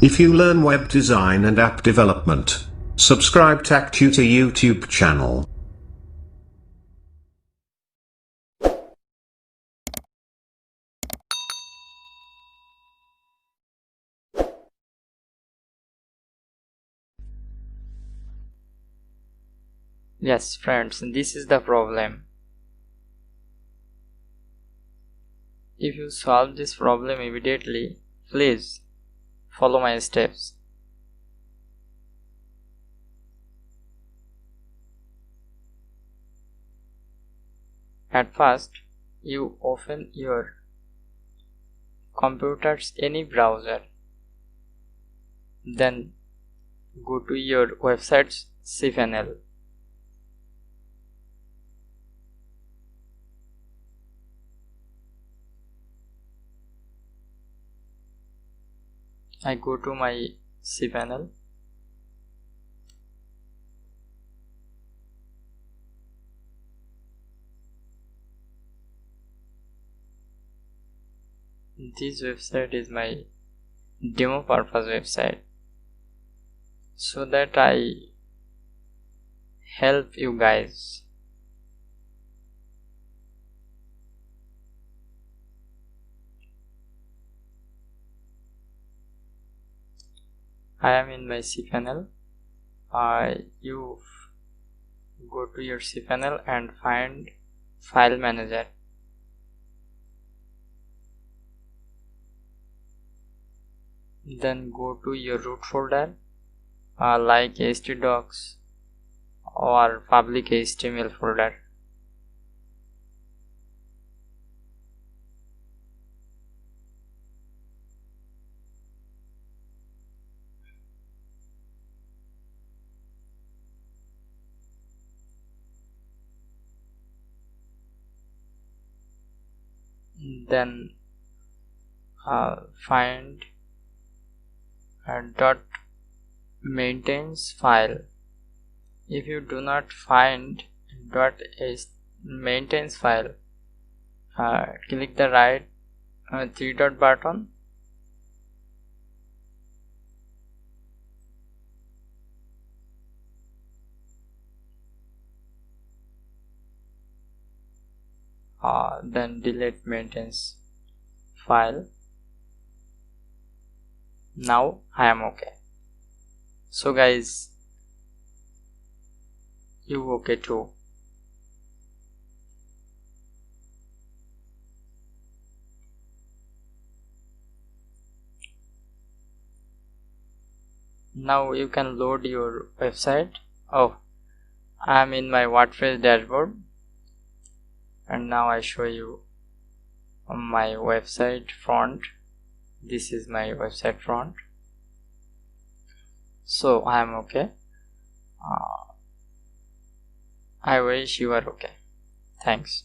If you learn web design and app development, subscribe Tech Tutor YouTube channel. Yes friends, this is the problem. If you solve this problem immediately, please follow my steps. At first, you open your computer's any browser. Then go to your website's cPanel. I go to my cPanel. This website is my demo purpose website, so that I help you guys. I am in my cPanel. You go to your cPanel and find file manager. Then go to your root folder like htdocs or public HTML folder. Then find dot maintains file. If you do not find dot maintains file, click the right three dot button. Then delete maintains file. Now I am okay. So guys, you okay too. Now you can load your website. Oh, I am in my WordPress dashboard, and now I show you my website front. This is my website front. So I am okay. I wish you are okay. Thanks.